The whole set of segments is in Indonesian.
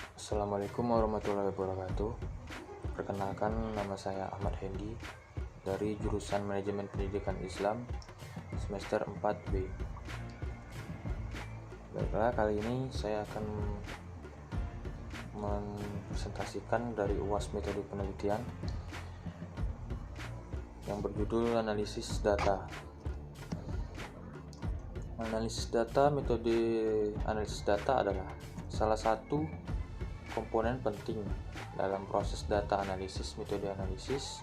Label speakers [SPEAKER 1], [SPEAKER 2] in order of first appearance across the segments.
[SPEAKER 1] Assalamualaikum warahmatullahi wabarakatuh. Perkenalkan, nama saya Ahmad Hendi dari jurusan Manajemen Pendidikan Islam semester 4B. Baiklah, kali ini saya akan mempresentasikan dari UAS metode penelitian yang berjudul analisis data. Metode analisis data adalah salah satu komponen penting dalam proses data analisis. Metode analisis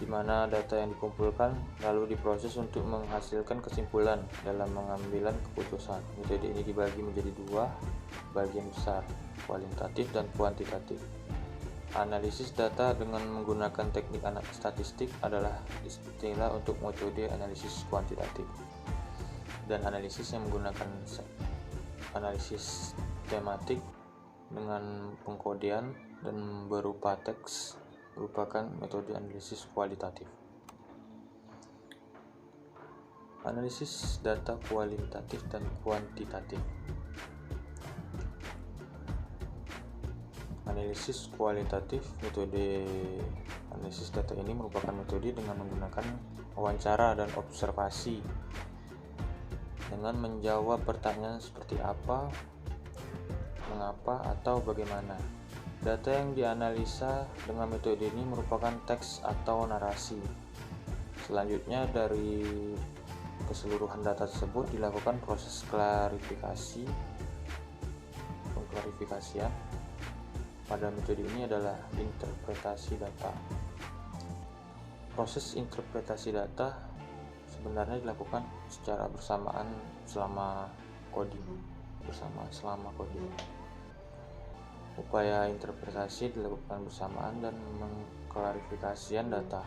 [SPEAKER 1] di mana data yang dikumpulkan lalu diproses untuk menghasilkan kesimpulan dalam pengambilan keputusan. Metode ini dibagi menjadi dua bagian besar, kualitatif dan kuantitatif. Analisis data dengan menggunakan teknik statistik adalah istilah untuk metode analisis kuantitatif, dan analisis yang menggunakan analisis tematik dengan pengkodean dan berupa teks merupakan metode analisis kualitatif. Analisis data kualitatif dan kuantitatif. Analisis kualitatif. Metode analisis data ini merupakan metode dengan menggunakan wawancara dan observasi dengan menjawab pertanyaan seperti apa, mengapa, atau bagaimana. Data yang dianalisa dengan metode ini merupakan teks atau narasi. Selanjutnya, dari keseluruhan data tersebut dilakukan proses pengklarifikasian. Pada metode ini adalah interpretasi data. Proses interpretasi data sebenarnya dilakukan secara bersamaan selama coding. Upaya interpretasi dilakukan bersamaan dan mengklarifikasian data.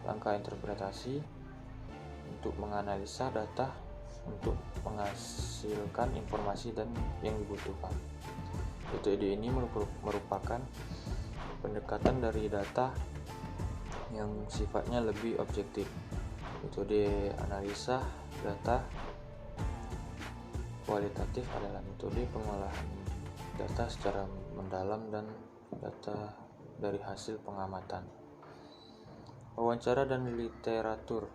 [SPEAKER 1] Langkah interpretasi untuk menganalisa data untuk menghasilkan informasi dan yang dibutuhkan. Metode ini merupakan pendekatan dari data yang sifatnya lebih objektif. Metode analisa data kualitatif adalah metode pengolahan data secara mendalam dan data dari hasil pengamatan. Wawancara dan literatur.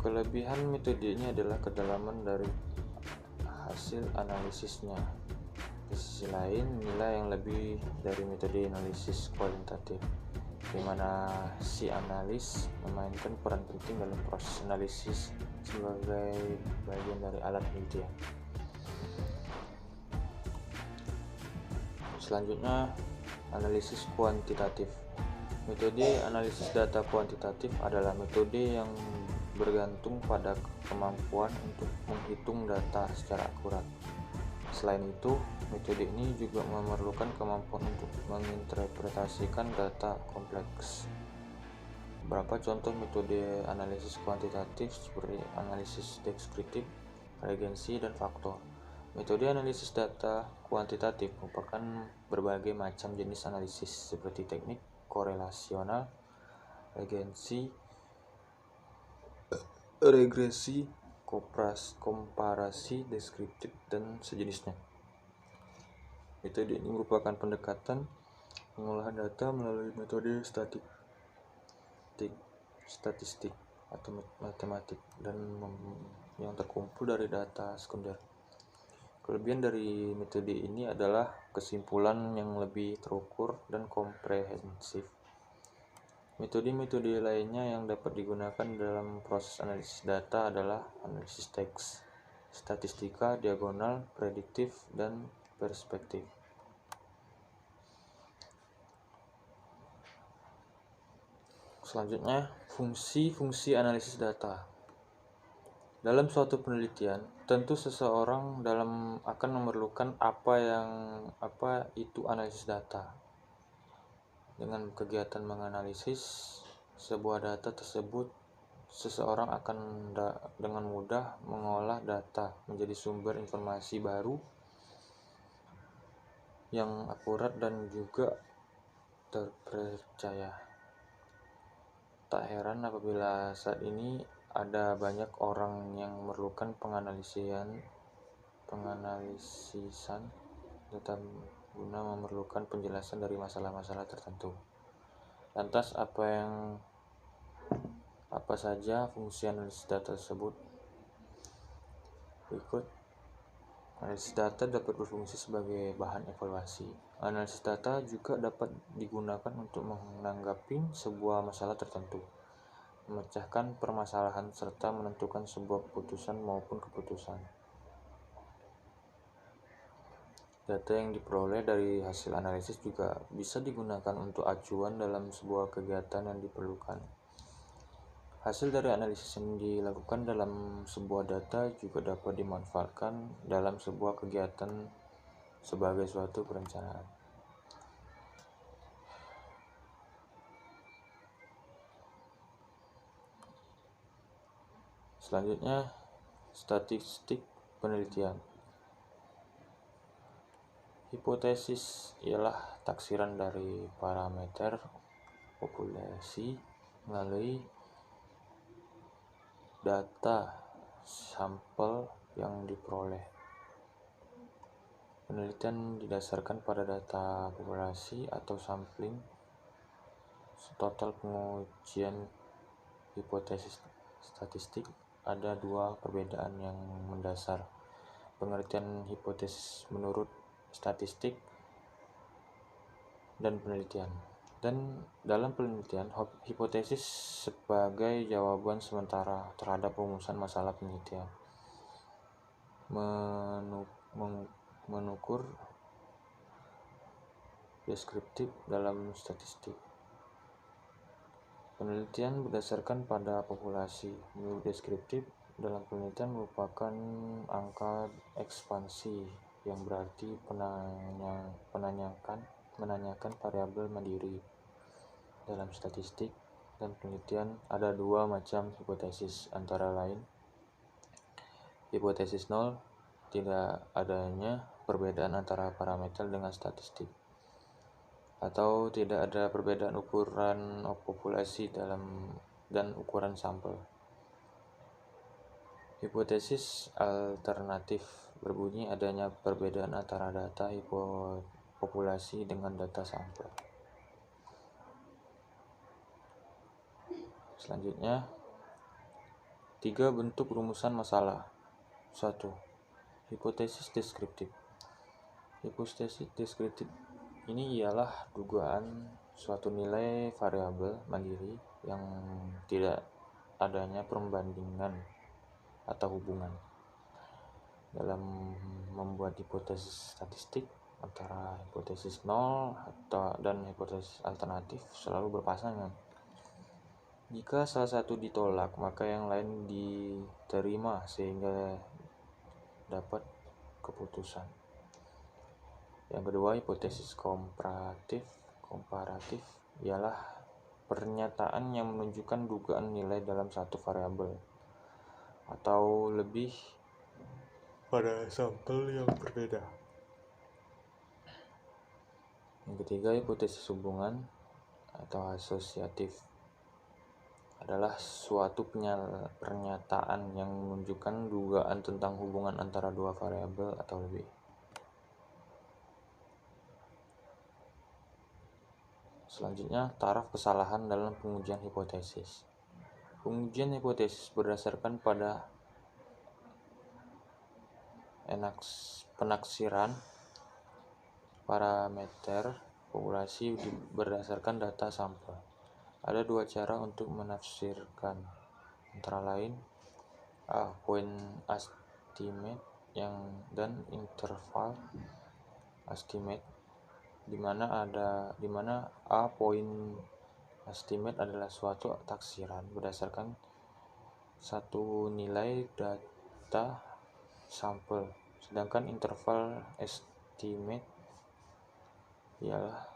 [SPEAKER 1] Kelebihan metode ini adalah kedalaman dari hasil analisisnya. Di sisi lain, nilai yang lebih dari metode analisis kualitatif, di mana si analis memainkan peran penting dalam proses analisis sebagai bagian dari alat penelitian. Selanjutnya, analisis kuantitatif. Metode analisis data kuantitatif adalah metode yang bergantung pada kemampuan untuk menghitung data secara akurat. Selain itu, metode ini juga memerlukan kemampuan untuk menginterpretasikan data kompleks. Beberapa contoh metode analisis kuantitatif seperti analisis deskriptif, regensi, dan faktor. Metode analisis data kuantitatif merupakan berbagai macam jenis analisis seperti teknik korelasional, regresi, komparasi, deskriptif, dan sejenisnya. Metode ini merupakan pendekatan pengolahan data melalui metode statistik atau matematik dan yang terkumpul dari data sekunder. Kelebihan dari metode ini adalah kesimpulan yang lebih terukur dan komprehensif. Metode-metode lainnya yang dapat digunakan dalam proses analisis data adalah analisis teks, statistika, diagonal, prediktif, dan perspektif. Selanjutnya, fungsi-fungsi analisis data. Dalam suatu penelitian, tentu seseorang akan memerlukan apa itu analisis data. Dengan kegiatan menganalisis sebuah data tersebut, seseorang akan dengan mudah mengolah data menjadi sumber informasi baru yang akurat dan juga terpercaya. Tak heran apabila saat ini ada banyak orang yang memerlukan penganalisian penganalisisan data guna memerlukan penjelasan dari masalah-masalah tertentu. Lantas apa saja fungsi analisis data tersebut? Berikut. Analisis data dapat berfungsi sebagai bahan evaluasi. Analisis data juga dapat digunakan untuk menanggapi sebuah masalah tertentu, memecahkan permasalahan, serta menentukan sebuah keputusan maupun keputusan. Data yang diperoleh dari hasil analisis juga bisa digunakan untuk acuan dalam sebuah kegiatan yang diperlukan. Hasil dari analisis yang dilakukan dalam sebuah data juga dapat dimanfaatkan dalam sebuah kegiatan sebagai suatu perencanaan. Selanjutnya, statistik penelitian. Hipotesis ialah taksiran dari parameter populasi melalui data sampel yang diperoleh. Penelitian didasarkan pada data populasi atau sampling. Total pengujian hipotesis statistik ada dua perbedaan yang mendasar. Pengertian hipotesis menurut statistik dan penelitian. Dan dalam penelitian, hipotesis sebagai jawaban sementara terhadap rumusan masalah penelitian. Menukur deskriptif dalam statistik. Penelitian berdasarkan pada populasi. Menurut deskriptif dalam penelitian merupakan angka ekspansi yang berarti menanyakan variabel mandiri. Dalam statistik dan penelitian ada dua macam hipotesis, antara lain hipotesis nol, tidak adanya perbedaan antara parameter dengan statistik, atau tidak ada perbedaan ukuran populasi dan ukuran sampel. Hipotesis alternatif berbunyi adanya perbedaan antara data populasi dengan data sampel. Selanjutnya, 3 bentuk rumusan masalah. 1. Hipotesis deskriptif. Hipotesis deskriptif ini ialah dugaan suatu nilai variabel mandiri yang tidak adanya perbandingan atau hubungan. Dalam membuat hipotesis statistik, antara hipotesis nol dan hipotesis alternatif selalu berpasangan. Jika salah satu ditolak, maka yang lain diterima sehingga dapat keputusan. Yang kedua, hipotesis komparatif ialah pernyataan yang menunjukkan dugaan nilai dalam satu variabel atau lebih pada sampel yang berbeda. Yang ketiga, hipotesis hubungan atau asosiatif adalah suatu pernyataan yang menunjukkan dugaan tentang hubungan antara dua variabel atau lebih. Selanjutnya, taraf kesalahan dalam pengujian hipotesis. Pengujian hipotesis berdasarkan pada penaksiran parameter populasi berdasarkan data sampel. Ada dua cara untuk menafsirkan, antara lain A. Point estimate dan interval estimate, di mana A. Point estimate adalah suatu taksiran berdasarkan satu nilai data sampel, sedangkan interval estimate ialah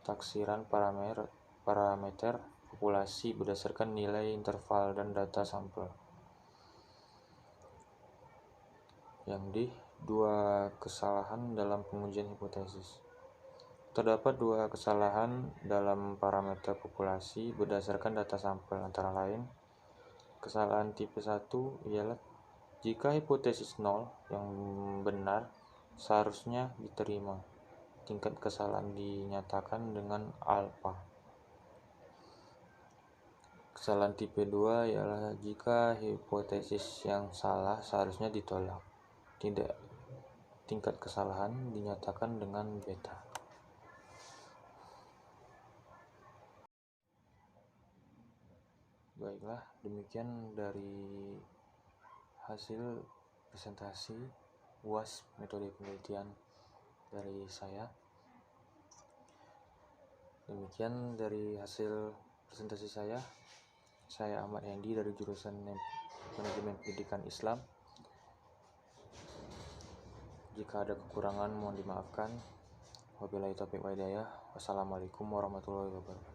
[SPEAKER 1] taksiran parameter populasi berdasarkan nilai interval dan data sampel. Yang D. Dua kesalahan dalam pengujian hipotesis. Terdapat dua kesalahan dalam parameter populasi berdasarkan data sampel, antara lain kesalahan tipe 1 ialah Jika hipotesis 0 yang benar, seharusnya diterima. Tingkat kesalahan dinyatakan dengan alfa. Kesalahan tipe 2 ialah jika hipotesis yang salah seharusnya ditolak. Tingkat kesalahan dinyatakan dengan beta. Baiklah, demikian dari hasil presentasi UAS metode penelitian dari saya. Demikian dari hasil presentasi saya. Saya Ahmad Hendy dari jurusan Manajemen Pendidikan Islam. Jika ada kekurangan mohon dimaafkan. Wabillahi taufiq wal hidayah. Wassalamualaikum warahmatullahi wabarakatuh.